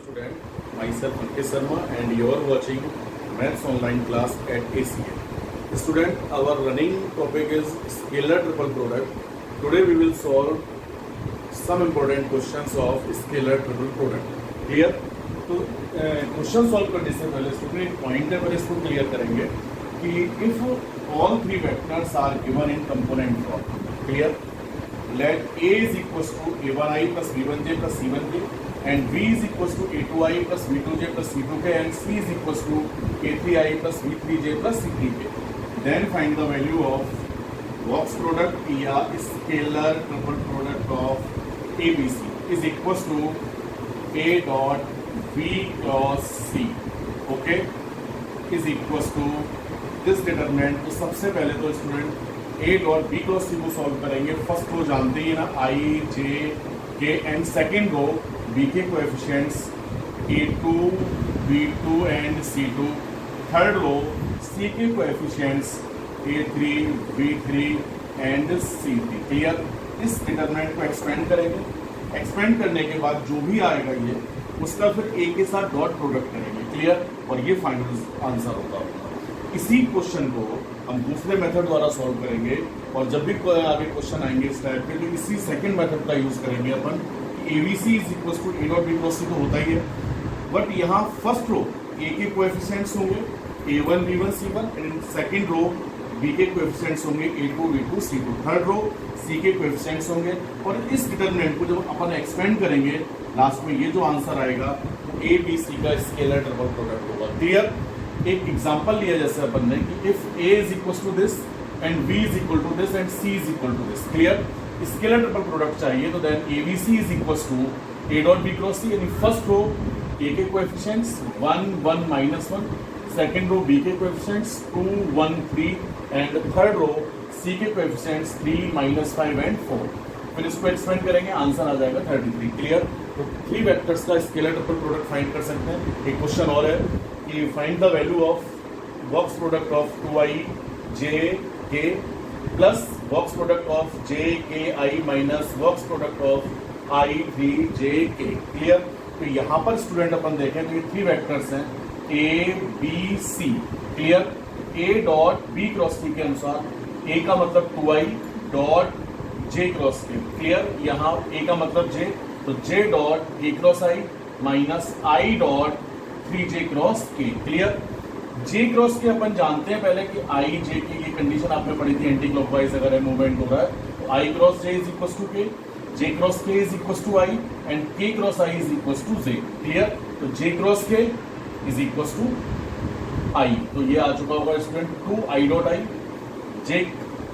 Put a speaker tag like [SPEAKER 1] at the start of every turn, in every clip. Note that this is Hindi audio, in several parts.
[SPEAKER 1] student, myself Ankit Sharma and you are watching Maths online class at ACA. Student, our running topic is scalar triple product. Today we will solve some important questions of scalar triple product. Clear? तो क्वेश्चन सॉल्व करने से पहले स्टूडेंट एक पॉइंट है पर इसको क्लियर करेंगे कि if all three vectors are given in component form. Clear? let A is equals to a1i plus b1j plus c1k and b is equals to a2i plus b2j plus c2k and c is equals to a3i plus b3j plus c3k. Then find the value of box product या scalar triple product of ABC is equals to a dot b cross c. Okay, is equals to this determinant. तो सबसे पहले तो student A dot B cross C को सॉल्व करेंगे. फर्स्ट रो जानते ही ना I J K and second row B के कोएफिशिएंट्स ए2 बी2 एंड सी2. थर्ड रो सी के कोएफिशिएंट्स ए3 बी3 एंड सी3. क्लियर? इस डिटरमिनेंट को एक्सपेंड करेंगे. एक्सपेंड करने के बाद जो भी आएगा ये उसका फिर ए के साथ डॉट प्रोडक्ट करेंगे. क्लियर? और ये फाइनल आंसर होगा. इसी क्वेश्चन को हम दूसरे मेथड द्वारा सॉल्व करेंगे और जब भी आगे क्वेश्चन आएंगे इस टाइप के तो इसी सेकंड मेथड का यूज करेंगे अपन. ABC is equal to A dot B cross C तो होता ही है, बट यहाँ फर्स्ट रो ए के कोएफिशिएंट्स होंगे a1 b1 c1 and second row B के कोएफिशिएंट्स होंगे a2 b2 c2. Third row C के कोएफिशिएंट्स होंगे और इस डिटरमिनेंट को जब अपन एक्सपेंड करेंगे लास्ट में ये जो आंसर आएगा ABC का स्केलर ट्रिपल प्रोडक्ट होगा. क्लियर? एक एग्जांपल लिया जैसे अपन ने कि if A is equal to this and B is equal to this and C is equal to this. Clear? Scalar triple product चाहिए तो then ABC is equal to A dot B cross C. यानी फर्स्ट रो A के कोएफिशिएंट्स 1 1 -1, सेकंड रो B के coefficients 2 1 3 and third row C के कोएफिशिएंट्स 3 -5 एंड 4. फिर इसको एक्सपेंड करेंगे आंसर आ जाएगा 33. क्लियर? तो थ्री वेक्टर्स का स्केलर ट्रिपल प्रोडक्ट फाइंड कर सकते हैं. एक क्वेश्चन और है कि find the value of box product of 2i j k plus box product of j k i minus box product of i 3 j k. Clear? तो यहाँ पर स्टूडेंट अपन देखें तो ये थ्री वेक्टर्स हैं a b c. Clear? a dot b cross c के अनुसार a का मतलब 2i dot j cross k. Clear? यहाँ a का मतलब j तो j dot a cross i minus i dot 3j cross k. Clear? j cross के अपन जानते हैं पहले कि i j की ये कंडीशन आपने पढ़ी थी एंटी क्लॉकवाइज अगर है मूवमेंट हो रहा है तो i cross j is equal to k, j cross k is equal to i and k cross i is equal to j. Clear? तो j cross k is equal to i. तो ये आ चुका होगा student 2i dot i, j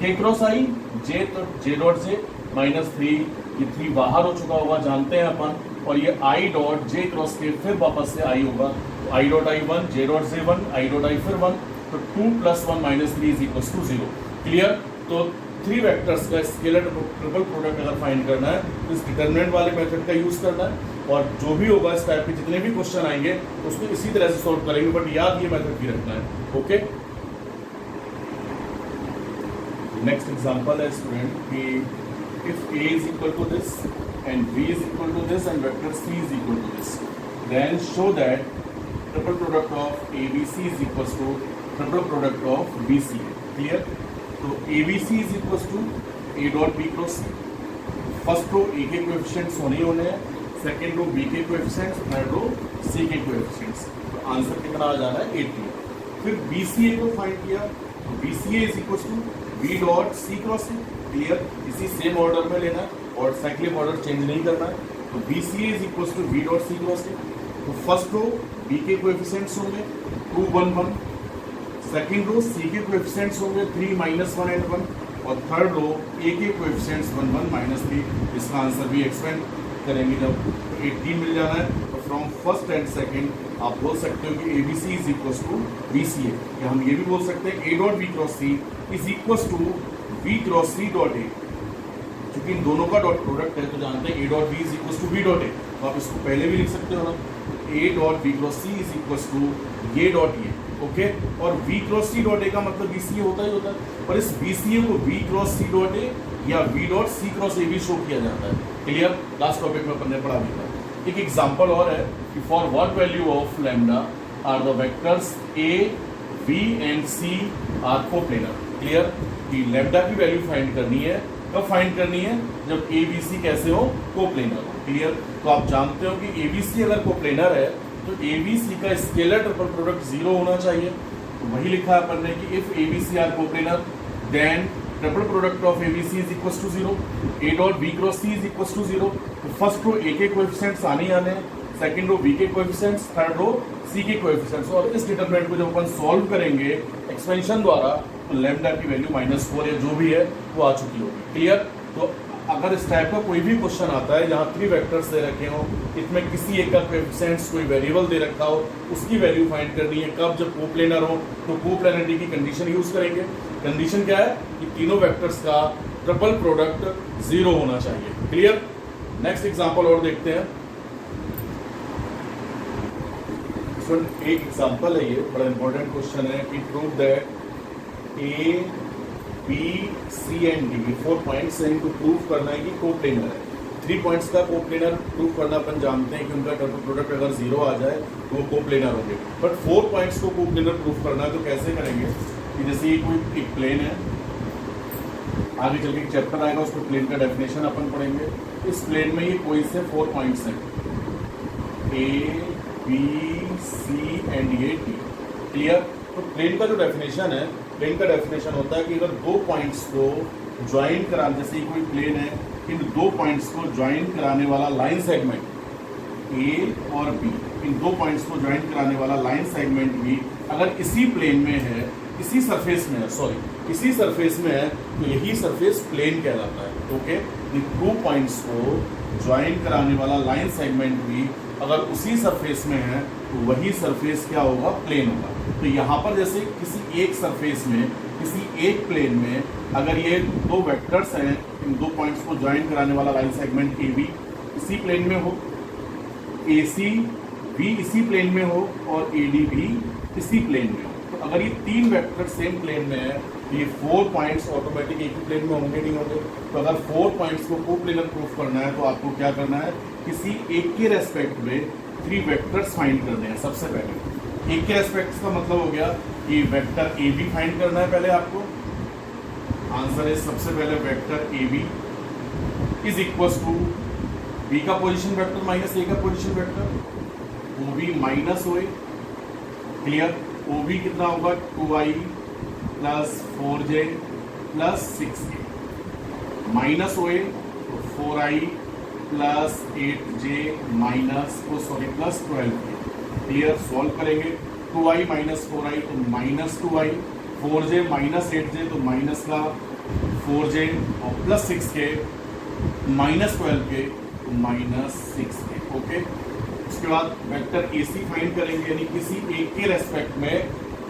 [SPEAKER 1] k cross i j तो j डॉट j माइनस 3. ये 3 बाहर हो चुका होगा जानते हैं अपन और ये i डॉट j क्रॉस के फिर वापस से i होगा तो i dot i 1 j dot j 1 i dot i फिर 1 तो 2 + 1 - 3 इज इक्वल टू 0. क्लियर? तो थ्री वेक्टर्स का स्केलर ट्रिपल प्रोडक्ट अगर फाइंड करना है तो इस डिटरमिनेंट वाले मेथड का यूज करना है और जो भी होगा इस टाइप के जितने भी क्वेश्चन आएंगे उसको इसी तरह से सॉल्व करेंगे, बट याद ये मेथड भी रखना है. ओके, नेक्स्ट एग्जांपल है स्टूडेंट कि if A is equal to this and B is equal to this and vector C is equal to this, then show that triple product of ABC is equals to triple product of BCA. Clear? तो ABC is equals to A dot B cross C. First row A के कोएफिशिएंट्स होने ही होने हैं, सेकेंड रो B के कोएफिशिएंट्स, थर्ड रो C के कोएफिशिएंट्स. तो आंसर कितना आ जाना है 80. फिर BCA को फाइंड किया तो BCA is equals to B dot C cross C. Clear? इसी सेम ऑर्डर में लेना है और साइक्लिक ऑर्डर चेंज नहीं करना है. तो BCA is equal to B dot C cross A. तो फर्स्ट रो B के कोएफिशिएंट्स होंगे 2 1 1, सेकंड रो C के कोएफिशिएंट्स होंगे 3 -1 एंड 1 और थर्ड रो A के कोएफिशिएंट्स 1 1 -3. इसका आंसर भी एक्सपेंड करेंगे जब तो 18 मिल जाना है. तो फ्रॉम फर्स्ट एंड सेकंड आप बोल सकते हो कि ABC is equal to BCA. या हम ये भी बोल सकते हैं A dot B cross C is equal to B cross C dot A. क्योंकि इन दोनों का डॉट प्रोडक्ट है तो जानते हैं A dot B is equal to B dot A. तो आप इसको पहले भी लिख सकते हो ना, A dot B cross C is equal to ये डॉट ये. ओके, और B cross C dot A का मतलब BCA होता ही होता है, पर इस BCA को B cross C dot A या V dot C cross A भी शो किया जाता है. क्लियर? लास्ट टॉपिक में अपन ने पढ़ा भी था. एक एग्जांपल और है कि for what value of lambda are the vectors A B and C are coplanar. Clear कि लैम्डा की वैल्यू फाइंड करनी है, कब फाइंड करनी है, जब ए बी सी कैसे हो, कोप्लेनर हो। क्लियर, तो आप जानते हो कि ए बी सी अगर कोप्लेनर है तो ए बी सी का स्केलर ट्रिपल प्रोडक्ट 0 होना चाहिए। तो वही लिखा है अपन ने कि if A B C are coplanar then triple product of A B C is equal to 0, A dot B cross C is equal to 0। तो फर्स्ट रो ए के कोएफिशिएंट्स आने ही आने हैं, सेकंड रो बी के कोएफिशिएंट्स, थर्ड रो सी के कोएफिशिएंट्स। और इस डिटरमिनेंट को जब अपन सॉल्व करेंगे एक्सपेंशन द्वारा तो लैम्डा की वैल्यू -4 या जो भी है वो आ चुकी होगी। क्लियर, तो अगर इस टाइप का कोई भी क्वेश्चन आता है जहाँ 3 वेक्टर्स दे रखे हो, इसमें किसी एक का कोएफिशिएंट्स कोई वेरिएबल दे रखा हो, उसकी वैल्यू फाइंड करनी है, कब, जब कोप्लेनर हो तो कोप्लेनरिटी की कंडीशन यूज करेंगे। कंडीशन क्या है कि तीनों वेक्टर्स का ट्रिपल प्रोडक्ट 0 होना चाहिए। क्लियर, नेक्स्ट एग्जांपल और देखते हैं। एक एग्जांपल है, ये बड़ा इंपॉर्टेंट क्वेश्चन है कि prove that A B C and D 4 points हैं, इनको प्रूव करना है कि कोप्लेनर है। 3 पॉइंट्स का कोप्लेनर प्रूव करना अपन जानते हैं कि उनका ट्रिपल प्रोडक्ट अगर 0 आ जाए तो वो कोप्लेनर होंगे। बट 4 पॉइंट्स को कोप्लेनर प्रूव करना है तो कैसे करेंगे कि जैसे ये कोई एक प्लेन है, आगे चल के एक चैप्टर आएगा उसको प्लेन का डेफिनेशन अपन पढ़ेंगे। इस प्लेन में ये कोई से 4 पॉइंट्स हैं, ए बी सी एंड ये डी। क्लियर, तो प्लेन का जो डेफिनेशन है, प्लेन का डेफिनेशन होता है कि अगर 2 पॉइंट्स को ज्वाइन करा, जैसे कोई प्लेन है, इन 2 पॉइंट्स को ज्वाइन कराने वाला लाइन सेगमेंट ए और बी, इन 2 पॉइंट्स को ज्वाइन कराने वाला लाइन सेगमेंट भी अगर इसी प्लेन में है, इसी सरफेस में है, इसी सरफेस में है, तो यही सरफेस प्लेन कहलाता है। ओके, इन 2 पॉइंट्स को ज्वाइन कराने वाला लाइन सेगमेंट भी अगर उसी सरफेस में है तो वही सरफेस क्या होगा, प्लेन होगा। तो यहाँ पर जैसे किसी एक सरफेस में, किसी एक प्लेन में अगर ये 2 वेक्टर्स हैं, इन 2 पॉइंट्स को ज्वाइन कराने वाला लाइन सेगमेंट ए बी इसी प्लेन में हो, ए सी भी इसी प्लेन में हो और ए डी भी इसी प्लेन में हो, तो अगर ये 3 वेक्टर सेम प्लेन में है तो ये 4 पॉइंट्स ऑटोमेटिक एक ही प्लेन में होंगे, नहीं होंगे। तो अगर 4 पॉइंट्स को कोप्लेनर प्रूफ करना है तो आपको क्या करना है, किसी एक के रेस्पेक्ट में 3 वेक्टर्स फाइंड करने हैं। सबसे पहले एक के रेस्पेक्ट का मतलब हो गया कि वेक्टर ए बी फाइंड करना है पहले आपको। आंसर है सबसे पहले vector A B is equal to B का पोजीशन वेक्टर माइनस ए का position vector, O B minus O A. Clear, O B कितना होगा 2i plus 4j plus 6k minus O A 4i plus 8j minus plus 12k। Clear, solve करेंगे 2i माइनस 4i तो minus 2i, 4j minus 8j तो माइनस का 4j और प्लस 6k माइनस 12k तो माइनस 6k। ओके, उसके बाद वेक्टर ए सी फाइंड करेंगे, यानी किसी एक के रेस्पेक्ट में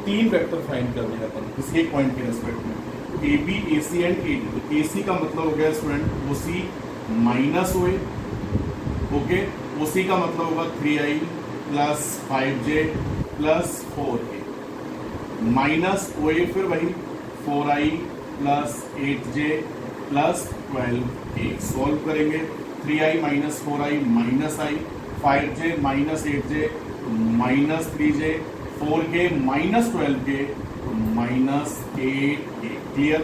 [SPEAKER 1] 3 वेक्टर फाइंड करने हैं अपन, किसी एक पॉइंट के रेस्पेक्ट में A B A C and A D. तो ए सी का मतलब हो गया student O C minus O A. Okay, O C का मतलब होगा 3i plus 5j plus 4k minus O A फिर वही 4i plus 8j plus 12k। Solve करेंगे 3i minus 4i minus i, 5j minus 8j minus 3j, 4k minus 12k minus 8k। Clear,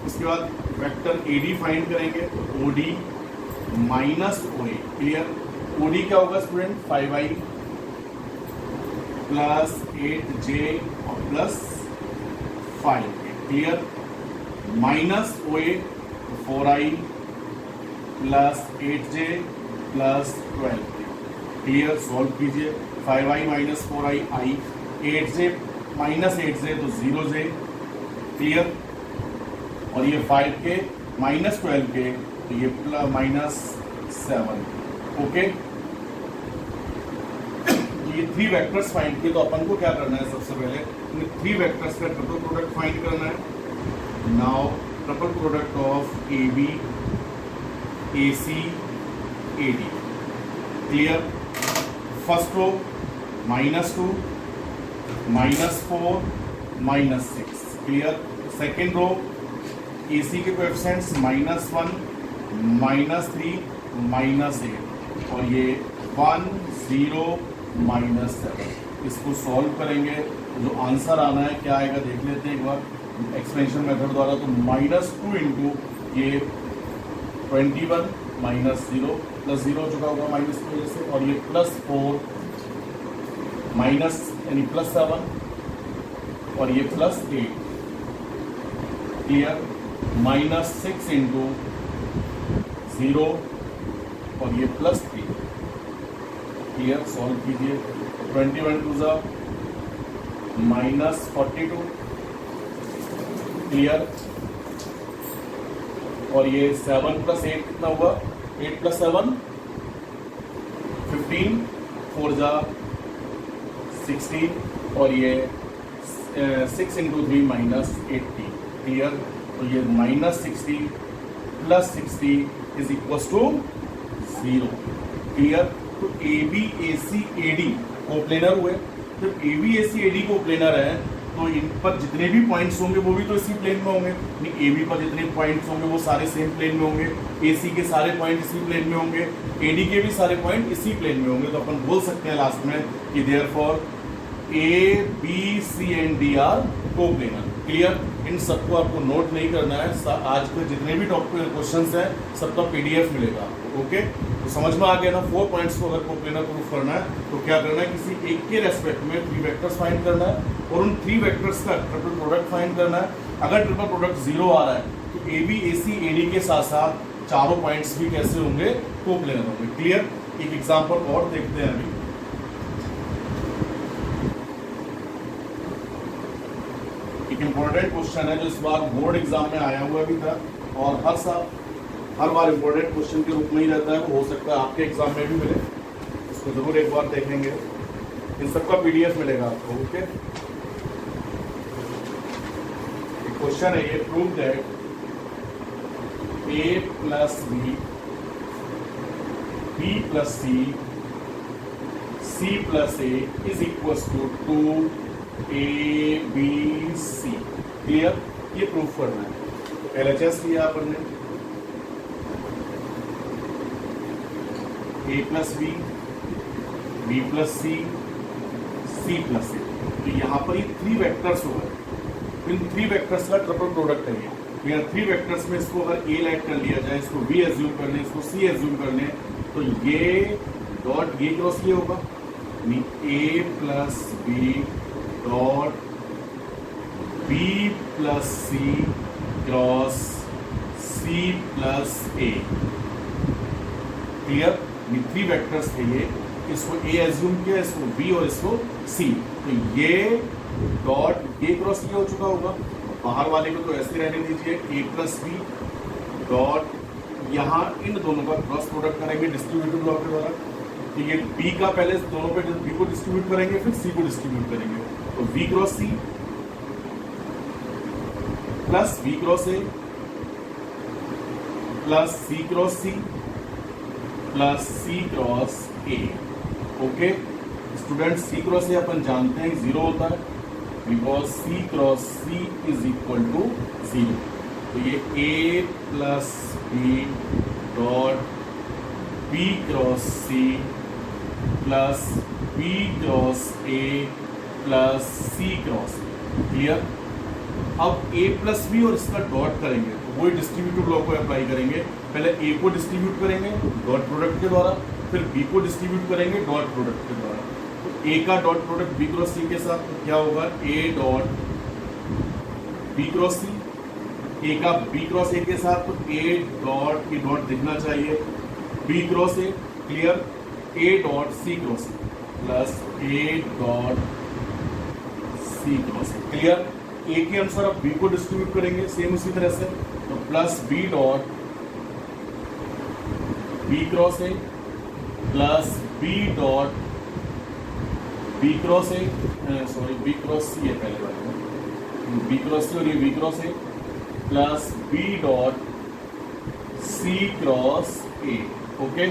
[SPEAKER 1] उसके बाद वेक्टर ए डी फाइंड करेंगे तो O D minus O A. Clear, O D क्या होगा स्टूडेंट 5i प्लस 8j और plus 5k। Clear, minus O A 4i plus 8j plus 12k। Clear, solve कीजिए 5i minus 4i i, 8j minus 8j तो 0j। क्लियर, और ये 5k माइनस 12k तो ये प्लस माइनस 7। ओके, ये 3 वेक्टर्स फाइंड किए तो अपन को क्या करना है, सबसे पहले इन 3 वेक्टर्स का ट्रिपल प्रोडक्ट फाइंड करना है। Now triple product of A B A C A D. Clear, first row -2 -4 -6। Clear, second row A C के कोएफिशिएंट्स -1 -3 -8 और ये 1 0 -7। इसको सॉल्व करेंगे तो जो आंसर आना है क्या आएगा देख लेते हैं एक बार एक्सपेंशन मेथड द्वारा। तो -2 इंटू ये 21 -0 +0 हो चुका होगा माइनस की वजह से, और ये +4 माइनस यानी +7 और ये +8 क्लियर। -6 इंटू 0 और ये +3 क्लियर। सॉल्व कीजिए। 21 टू ज़ा -42 क्लियर, और ये 7 + 8 कितना हुआ, 8 + 7 15, 4 ज़ा 16 और ये 6 इंटू 3 -80 क्लियर। तो ये -60 + 60 इज इक्वल टू 0 क्लियर। तो ABACAD कोप्लेनर हुए। जब ABACAD कोप्लेनर है तो इन पर जितने भी पॉइंट्स होंगे वो भी तो इसी प्लेन में होंगे। AB पर जितने पॉइंट्स होंगे वो सारे सेम प्लेन में होंगे, AC के सारे पॉइंट इसी प्लेन में होंगे, AD के भी सारे पॉइंट इसी प्लेन में होंगे। तो अपन बोल सकते हैं लास्ट में कि therefore ABC and D are coplanar clear. इन सबको आपको नोट नहीं करना है, आज के जितने भी टॉपिक क्वेश्चंस हैं सबका PDF मिलेगा आपको। ओके, तो समझ में आ गया ना। 4 पॉइंट्स को अगर कोप्लेनर प्रूफ करना है तो क्या करना है, किसी एक के रेस्पेक्ट में 3 वेक्टर्स फाइंड करना है और उन 3 वेक्टर्स का ट्रिपल प्रोडक्ट फाइंड करना है। अगर ट्रिपल प्रोडक्ट 0 आ रहा है तो ABACAD के साथ साथ चारों पॉइंट्स भी कैसे होंगे, कोप्लेनर होंगे क्लियर। एक एग्जाम्पल और देखते हैं अभी। एक इम्पोर्टेंट क्वेश्चन है जो इस बार बोर्ड एग्जाम में आया हुआ भी था और हर बार इम्पोर्टेंट क्वेश्चन के रूप में ही रहता है। वो हो सकता है आपके एग्जाम में भी मिले, इसको जरूर एक बार देखेंगे। इन सबका PDF मिलेगा आपको। ओके, क्वेश्चन है ये, prove that A + B B + C C + A is equal to 2ABC clear. ये प्रूफ करना है। तो LHS लिया अपन ने, A + B B + C C + A। तो यहाँ पर ये 3 वेक्टर्स हो गए। इन 3 वेक्टर्स का ट्रिपल प्रोडक्ट है ये। तो यहाँ 3 वेक्टर्स में इसको अगर A ऐड कर लिया जाए, इसको B एज्यूम कर लें, इसको C एज्यूम कर लें, तो ये डॉट ये क्रॉस ये होगा, A + B dot B + C cross C + A clear. 3 vectors थे ये, इसको A एज्यूम किया, इसको B और इसको C। तो ये डॉट ये क्रॉस ये हो चुका होगा। बाहर वाले को तो ऐसे रहने दीजिए, A + B डॉट यहाँ इन दोनों का क्रॉस प्रोडक्ट करेंगे डिस्ट्रीब्यूटिव लॉ के द्वारा। तो ये B का पहले दोनों पे B को डिस्ट्रीब्यूट करेंगे, फिर C को डिस्ट्रीब्यूट करेंगे। तो V cross C plus B cross A plus C cross C plus C cross A। Okay student, C cross A अपन जानते हैं 0 होता है, because C cross C is equal to 0। तो ये A + B dot B cross C plus B cross A plus C cross clear. अब A + B और इसका डॉट करेंगे तो वही डिस्ट्रीब्यूटिव लॉ को अप्लाई करेंगे। पहले A को डिस्ट्रीब्यूट करेंगे डॉट प्रोडक्ट के द्वारा, फिर B को डिस्ट्रीब्यूट करेंगे डॉट प्रोडक्ट के द्वारा। तो A का dot product B cross C के साथ तो क्या होगा, A dot B cross C। A का B क्रॉस A के साथ तो A डॉट ये डॉट दिखना चाहिए B cross A clear. A dot C cross A plus A dot C cross A clear. A के अनुसार अब B को डिस्ट्रीब्यूट करेंगे सेम उसी तरह से, तो plus B dot B cross A plus B dot B cross A, sorry B cross C है पहले वाले में, B क्रॉस C और ये B cross A plus B dot C cross A। Okay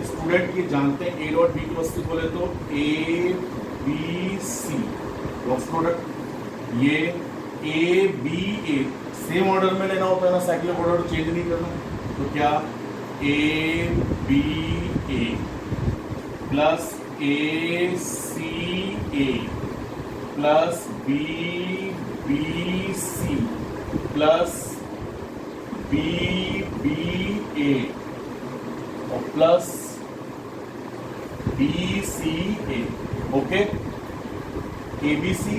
[SPEAKER 1] student ये जानते हैं A dot B cross C बोले तो A B C cross product, ये A B A same order में लेना होता है ना, साइक्लिक ऑर्डर चेंज नहीं करना। तो क्या A B A plus A C A plus B B C plus B B A और plus B C A. Okay, A B C.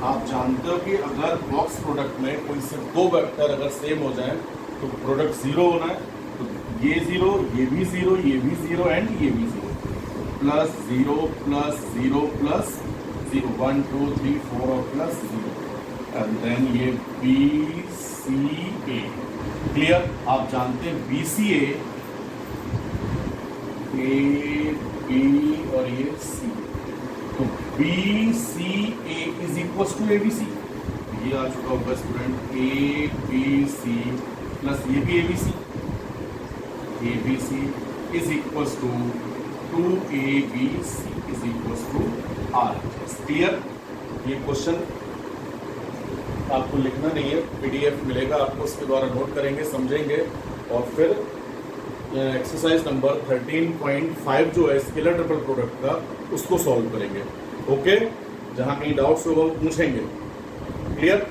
[SPEAKER 1] आप जानते हो कि अगर बॉक्स प्रोडक्ट में कोई से दो वेक्टर अगर सेम हो जाए तो प्रोडक्ट जीरो होना है। तो ये जीरो, ये भी जीरो, ये भी जीरो एंड ये भी zero. Plus zero plus zero plus zero, 1 2 3 4 और प्लस जीरो एंड देन ये बी सी ए। क्लियर? आप जानते हैं बी सी ए बी और ये सी, तो B C A is equal to A B C. ये आ चुका होगा student, A B C plus ये भी A B C is equal to A B C is equal to R. Clear? ये क्वेश्चन आपको लिखना नहीं है, पीडीएफ मिलेगा आपको, उसके द्वारा नोट करेंगे, समझेंगे और फिर एक्सरसाइज नंबर 13.5 जो है स्केलर ट्रिपल प्रोडक्ट का, उसको सॉल्व करेंगे। ओके, जहां कहीं डाउट्स होगा वो पूछेंगे। क्लियर?